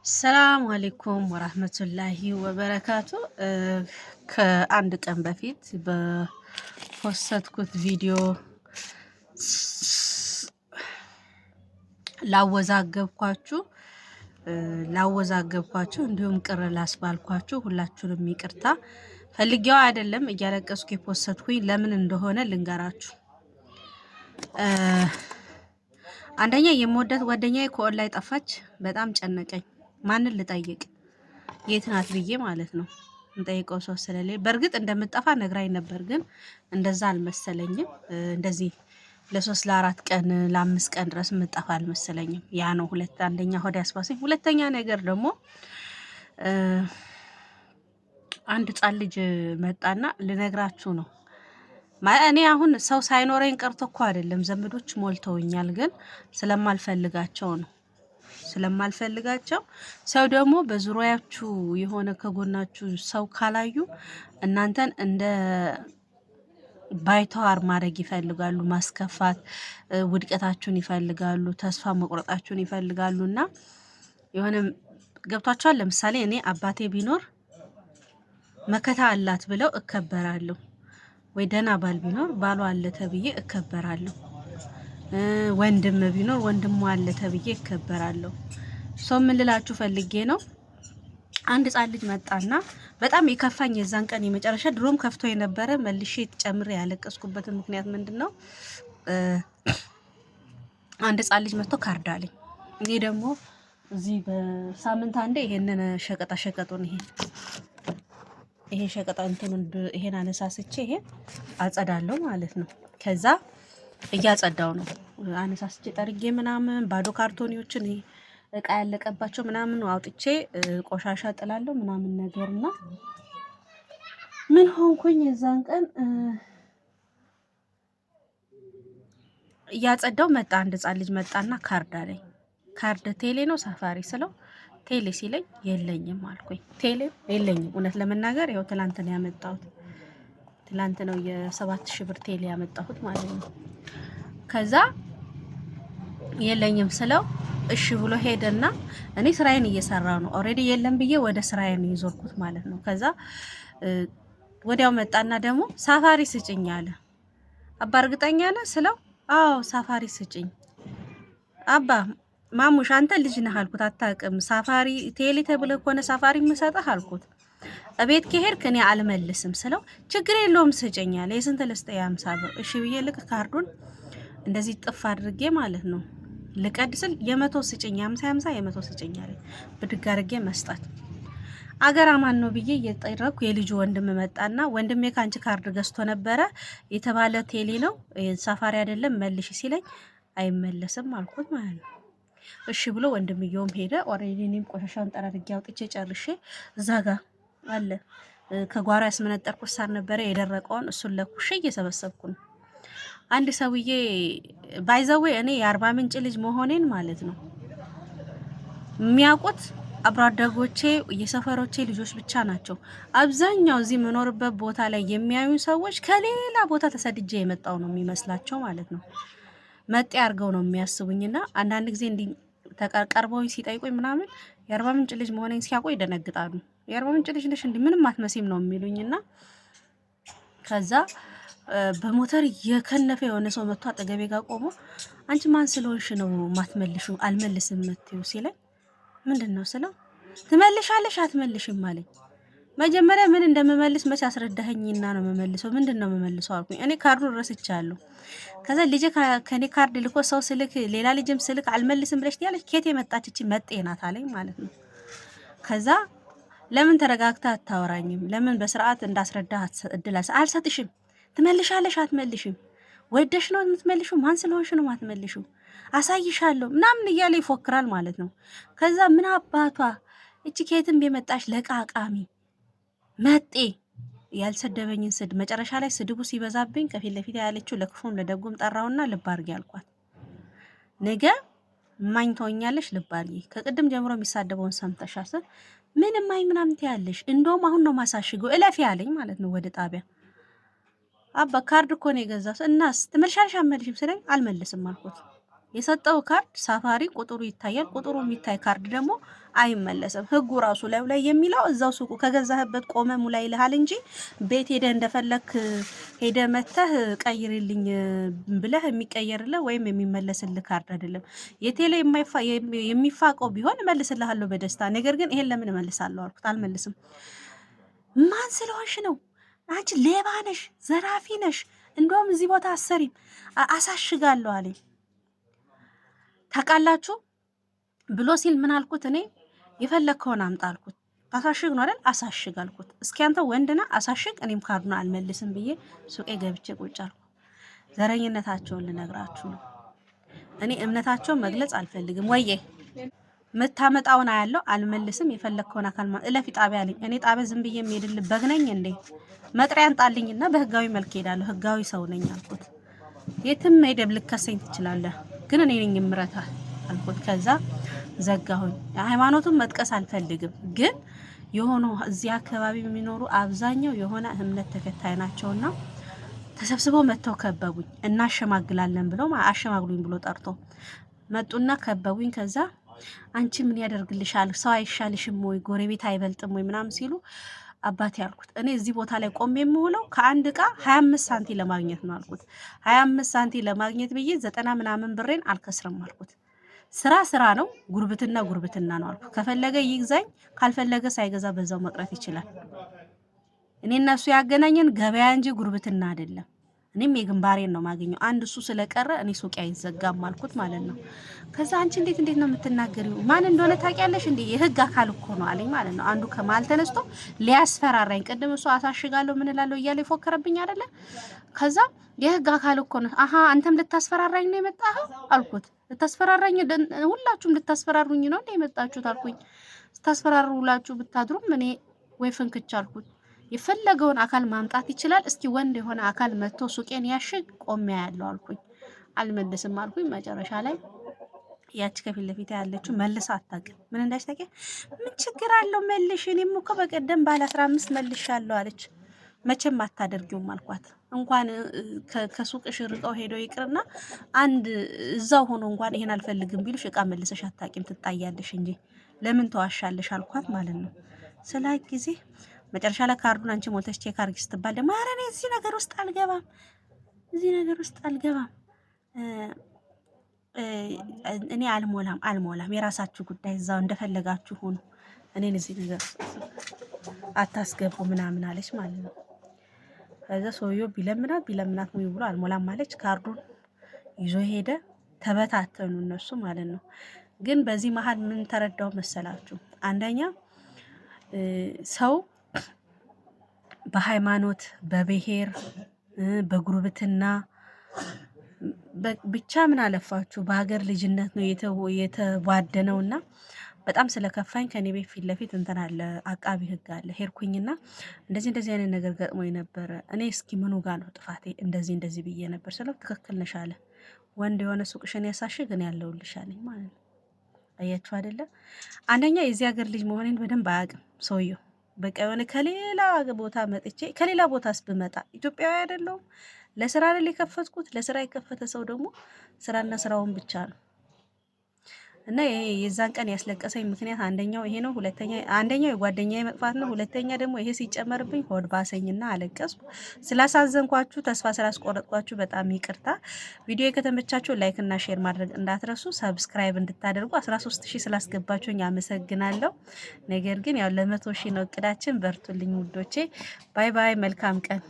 ሰላም አለይኩም ወራህመቱላሂ ወበረካቱ። ከአንድ ቀን በፊት በፖስትኩት ቪዲዮ ላወዛገብኳችሁ እንዲሁም ቅር ላስባልኳችሁ ሁላችሁንም ይቅርታ ፈልጌው አይደለም እያለቀስኩ የፖስትኩኝ ለምን እንደሆነ ልንገራችሁ። አንደኛ የምወዳት ጓደኛዬ ከኦንላይን ጠፋች። በጣም ጨነቀኝ። ማንን ልጠይቅ የት ናት ብዬ ማለት ነው። እንጠይቀው ሰው ስለሌለ በእርግጥ እንደምጠፋ ነግራኝ ነበር፣ ግን እንደዛ አልመሰለኝም። እንደዚህ ለሶስት ለአራት ቀን ለአምስት ቀን ድረስ የምጠፋ አልመሰለኝም። ያ ነው አንደኛ ሆድ ያስባሰኝ። ሁለተኛ ነገር ደግሞ አንድ ህጻን ልጅ መጣና ልነግራችሁ ነው። እኔ አሁን ሰው ሳይኖረኝ ቀርቶ እኮ አይደለም፣ ዘመዶች ሞልተውኛል፣ ግን ስለማልፈልጋቸው ነው። ሰው ደግሞ በዙሪያችሁ የሆነ ከጎናችሁ ሰው ካላዩ እናንተን እንደ ባይተዋር ማድረግ ይፈልጋሉ፣ ማስከፋት፣ ውድቀታችሁን ይፈልጋሉ፣ ተስፋ መቁረጣችሁን ይፈልጋሉ። እና የሆነ ገብቷቸዋል። ለምሳሌ እኔ አባቴ ቢኖር መከታ አላት ብለው እከበራለሁ፣ ወይ ደህና ባል ቢኖር ባሏ አለ ተብዬ እከበራለሁ፣ ወንድም ቢኖር ወንድሙ አለ ተብዬ እከበራለሁ። ሰው ምን ልላችሁ ፈልጌ ነው፣ አንድ ህጻን ልጅ መጣና በጣም የከፋኝ የዛን ቀን የመጨረሻ ድሮም ከፍቶ የነበረ መልሼ ጨምሬ ያለቀስኩበት ምክንያት ምንድነው? አንድ ህጻን ልጅ መጥቶ ካርድ አለኝ። እኔ ደግሞ እዚህ በሳምንት አንዴ ይሄንን ሸቀጣ ሸቀጡን ይሄ ሸቀጣ እንትኑን ይሄን አነሳስቼ ይሄ አጸዳለሁ ማለት ነው። ከዛ እያጸዳው ነው አነሳስቼ ጠርጌ ምናምን ባዶ ካርቶኒዎችን እቃ ያለቀባቸው ምናምን አውጥቼ ቆሻሻ ጥላለሁ ምናምን ነገርና ምን ሆንኩኝ የዛን ቀን እያጸዳው መጣ። አንድ ህጻን ልጅ መጣና ካርድ አለኝ። ካርድ ቴሌ ነው ሳፋሪ ስለው ቴሌ ሲለኝ የለኝም አልኩኝ። ቴሌ የለኝም እውነት ለመናገር ያው ትላንት ነው ያመጣሁት። ትላንት ነው የ7000 ብር ቴሌ ያመጣሁት ማለት ነው። ከዛ የለኝም ስለው እሺ ብሎ ሄደና እኔ ስራዬን እየሰራው ነው ኦሬዲ የለም ብዬ ወደ ስራዬን ይዞርኩት ማለት ነው። ከዛ ወዲያው መጣና ደግሞ ሳፋሪ ስጭኝ አለ። አባ እርግጠኛ ነህ ስለው አዎ ሳፋሪ ስጭኝ። አባ ማሙሽ አንተ ልጅ ነህ አልኩት። አታውቅም ሳፋሪ ቴሌ ተብለ ከሆነ ሳፋሪ የምሰጥህ አልኩት። እቤት ከሄድክ እኔ አልመልስም ስለው ችግር የለውም ስጭኝ አለ። የስንት ልስጥ? የ50 ብር። እሺ ብዬ ልክ ካርዱን እንደዚህ ጥፍ አድርጌ ማለት ነው ልቀድስል የ100 ስጭኝ፣ 50 የ100 ስጭኝ አለ። ብድግ አድርጌ መስጠት አገር አማን ነው ብዬ እየጠረኩ የልጁ ወንድም መጣና ወንድሜ ካንቺ ካርድ ገዝቶ ነበረ የተባለ ቴሌ ነው ሳፋሪ አይደለም መልሽ ሲለኝ አይመለስም አልኩት ማለት ነው። እሺ ብሎ ወንድምየውም ሄደ። ኦሬዲ እኔም ቆሻሻውን ጠራርጌ አውጥቼ ጨርሼ እዛ ጋር አለ ከጓሮ ያስመነጠርኩት ሳር ነበረ የደረቀውን እሱን ለኩሼ እየሰበሰብኩ ነው። አንድ ሰውዬ ባይዘዌ እኔ የአርባ ምንጭ ልጅ መሆኔን ማለት ነው የሚያውቁት አብሮ አደጎቼ የሰፈሮቼ ልጆች ብቻ ናቸው። አብዛኛው እዚህ የምኖርበት ቦታ ላይ የሚያዩ ሰዎች ከሌላ ቦታ ተሰድጄ የመጣው ነው የሚመስላቸው ማለት ነው። መጤ አድርገው ነው የሚያስቡኝና አንዳንድ ጊዜ እንዲህ ተቀርቀርበውኝ ሲጠይቁኝ ምናምን የአርባ ምንጭ ልጅ መሆኔን ሲያውቁ ይደነግጣሉ። የአርባ ምንጭ ልጅ ነሽ እንዴ? ምንም አትመሲም ነው የሚሉኝና ከዛ በሞተር የከነፈ የሆነ ሰው መጥቶ አጠገቤ ጋር ቆሞ አንቺ ማን ስለሆንሽ ነው ማትመልሹ አልመልስም መጥተው ሲለኝ ምንድነው ስለው ትመልሻለሽ አትመልሽም አለኝ። መጀመሪያ ምን እንደምመልስ መች አስረዳኸኝና ነው የምመልሰው? ምንድነው የምመልሰው አልኩኝ። እኔ ካርዱን ረስቻለሁ። ከዛ ልጅ ከኔ ካርድ ልኮ ሰው ስልክ ሌላ ልጅም ስልክ አልመልስም ብለሽ ትያለሽ ከየት የመጣች እቺ መጤ ናት አለኝ ማለት ነው። ከዛ ለምን ተረጋግታ አታወራኝም? ለምን በስርዓት እንዳስረዳህ እድል አልሰጥሽም? ትመልሻለሽ አትመልሽም? ወደሽ ነው የምትመልሺው? ማን ስለሆንሽ ነው የማትመልሺው? አሳይሻለሁ ምናምን እያለ ይፎክራል ማለት ነው። ከዛ ምን አባቷ እቺ ከየትም የመጣሽ ለቃቃሚ መጤ ያልሰደበኝን ስድ መጨረሻ ላይ ስድቡ ሲበዛብኝ ከፊት ለፊት ያለችው ለክፉም ለደጉም ጠራውና ልብ አድርጊ አልኳት። ነገ ማኝ ተወኛለሽ ልብ አድርጊ። ከቅድም ጀምሮ የሚሳደበውን ሰምተሻስ? ምን ማኝ ምናምን ትያለሽ? እንደውም አሁን ነው ማሳሽገው እለፊ ያለኝ ማለት ነው። ወደ ጣቢያ አባ ካርድ እኮ ነው የገዛሁት። እናስ ትመልሻለሽ አትመልሽም ስለኝ አልመልስም አልኩት። የሰጠው ካርድ ሳፋሪ ቁጥሩ ይታያል። ቁጥሩ የሚታይ ካርድ ደግሞ አይመለስም። ህጉ ራሱ ላይ የሚለው እዛው ሱቁ ከገዛህበት ቆመ ሙላ ይልሃል እንጂ ቤት ሄደህ እንደፈለክ ሄደህ መተህ ቀይርልኝ ብለህ የሚቀየርልህ ወይም የሚመለስልህ ካርድ አይደለም። የቴሌ የሚፋቀው ቢሆን እመልስልሃለሁ በደስታ። ነገር ግን ይሄን ለምን እመልሳለሁ አልኩት። አልመልስም። ማን ስለሆንሽ ነው? አንቺ ሌባ ነሽ፣ ዘራፊ ነሽ፣ እንደውም እዚህ ቦታ አሰሪም አሳሽጋለሁ አለኝ። ታውቃላችሁ ብሎ ሲል ምን አልኩት? እኔ የፈለግከውን አምጣ አልኩት። ታሳሽግ ነው አይደል? አሳሽግ አልኩት። እስኪ አንተ ወንድና አሳሽግ፣ እኔም ካርዱን አልመልስም ብዬ ሱቄ ገብቼ ቁጭ አልኩ። ዘረኝነታቸውን ልነግራችሁ ነው። እኔ እምነታቸውን መግለጽ አልፈልግም። ወዬ ምታመጣውን አያለው፣ አልመልስም። የፈለግከውን አካል እለፊ ጣቢያ አለኝ። እኔ ጣቢያ ዝም ብዬ የምሄድልህ በግ ነኝ እንዴ? መጥሪያ አንጣልኝና በህጋዊ መልክ ሄዳለሁ። ህጋዊ ሰው ነኝ አልኩት። የትም ሄደህ ልከሰኝ ትችላለህ፣ ግን እኔ ነኝ የምረታህ አልኩት። ከዛ ዘጋሁኝ። ሃይማኖቱን መጥቀስ አልፈልግም፣ ግን የሆኑ እዚህ አካባቢ የሚኖሩ አብዛኛው የሆነ እምነት ተከታይ ናቸውና ተሰብስበው መጥተው ከበቡኝ። እናሸማግላለን ብለው አሸማግሉኝ ብሎ ጠርቶ መጡና ከበቡኝ። ከዛ አንቺ ምን ያደርግልሻል? ሰው አይሻልሽም ወይ? ጎረቤት አይበልጥም ወይ? ምናምን ሲሉ አባቴ አልኩት፣ እኔ እዚህ ቦታ ላይ ቆሜ የምውለው ከአንድ እቃ 25 ሳንቲ ለማግኘት ነው አልኩት። 25 ሳንቲ ለማግኘት ብዬ 90 ምናምን ብሬን አልከስርም አልኩት። ስራ ነው፣ ጉርብትና ጉርብትና ነው አልኩት። ከፈለገ ይግዛኝ፣ ካልፈለገ ሳይገዛ በዛው መቅረት ይችላል። እኔ እና እሱ ያገናኘን ገበያ እንጂ ጉርብትና አይደለም። እኔም የግንባሬን ነው ማገኘው። አንድ እሱ ስለቀረ እኔ ሱቅ አይዘጋም አልኩት ማለት ነው። ከዛ አንቺ እንዴት ነው የምትናገሪው? ማን እንደሆነ ታውቂያለሽ እንዴ? የህግ አካል እኮ ነው አለኝ ማለት ነው። አንዱ ከማል ተነስቶ ሊያስፈራራኝ፣ ቅድም እሱ አሳሽጋለሁ ምን እላለሁ እያለ ይፎከረብኝ አይደለ? ከዛ የህግ አካል እኮ ነው። አሃ አንተም ልታስፈራራኝ ነው የመጣኸው አልኩት። ልታስፈራራኝ፣ ሁላችሁም ልታስፈራሩኝ ነው እንዴ የመጣችሁት አልኩኝ። ስታስፈራሩ ውላችሁ ብታድሩም እኔ ወይ ፍንክች አልኩት። የፈለገውን አካል ማምጣት ይችላል። እስኪ ወንድ የሆነ አካል መጥቶ ሱቄን ያሽግ ቆሚያ ያለው አልኩኝ። አልመልስም አልኩኝ። መጨረሻ ላይ ያቺ ከፊት ለፊት ያለችው መልሳ አታውቅም። ምን እንዳይታወቅ ምን ችግር አለው መልሽ፣ እኔም እኮ በቀደም ባለ 15 መልሻለሁ አለች። መቼም አታደርጊውም አልኳት። እንኳን ከሱቅሽ ርቀው ሄደው ይቅርና አንድ እዛው ሆኖ እንኳን ይሄን አልፈልግም ቢሉሽ እቃ መልሰሽ አታውቂም፣ ትጣያለሽ እንጂ ለምን ተዋሻለሽ አልኳት ማለት ነው። ስለ ጊዜ መጨረሻ ላይ ካርዱን አንቺ ሞልተሽ ቼክ አድርጊ ስትባል ደግሞ ኧረ እኔ እዚህ ነገር ውስጥ አልገባም፣ እዚህ ነገር ውስጥ አልገባም፣ እኔ አልሞላም፣ የራሳችሁ ጉዳይ፣ እዛው እንደፈለጋችሁ ሆኑ፣ እኔን እዚህ ነገር አታስገቡ ምናምን አለች ማለት ነው። ከዛ ሰውዬው ቢለምናት ሙይ ብሎ አልሞላም ማለች። ካርዱን ይዞ ሄደ። ተበታተኑ እነሱ ማለት ነው። ግን በዚህ መሀል ምን ተረዳው መሰላችሁ? አንደኛ ሰው በሃይማኖት፣ በብሔር፣ በጉርብትና ብቻ ምን አለፋችሁ በሀገር ልጅነት ነው የተዋደነውና በጣም ስለከፋኝ ከኔ ቤት ፊት ለፊት እንትን አለ፣ አቃቢ ህግ አለ። ሄድኩኝና እንደዚህ አይነት ነገር ገጥሞኝ ነበረ። እኔ እስኪ ምኑ ጋር ነው ጥፋቴ? እንደዚህ ብዬ ነበር ስለው ትክክል ነሽ አለ። ወንድ የሆነ ሱቅሽን ያሳሽግ እኔ ያለሁልሽ አለኝ ማለት ነው። አያችሁ አይደለ? አንደኛ የዚህ ሀገር ልጅ መሆኔን በደንብ አያውቅም ሰውየው። በቃ የሆነ ከሌላ ቦታ መጥቼ ከሌላ ቦታስ ብመጣ ኢትዮጵያዊ አይደለሁም። ለስራ አይደል የከፈትኩት። ለስራ የከፈተ ሰው ደግሞ ስራና ስራውን ብቻ ነው። እና ይሄ የዛን ቀን ያስለቀሰኝ ምክንያት አንደኛው ይሄ ነው። አንደኛው የጓደኛዬ መጥፋት ነው። ሁለተኛ ደግሞ ይሄ ሲጨመርብኝ ሆድ ባሰኝና አለቀስኩ። ስላሳዘንኳችሁ፣ ተስፋ ስላስቆረጥኳችሁ በጣም ይቅርታ። ቪዲዮ ከተመቻችሁ ላይክ እና ሼር ማድረግ እንዳትረሱ፣ ሰብስክራይብ እንድታደርጉ 13000 ስላስገባችሁኝ አመሰግናለሁ። ነገር ግን ያው ለ100,000 ነው እቅዳችን። በርቱልኝ ውዶቼ። ባይ ባይ። መልካም ቀን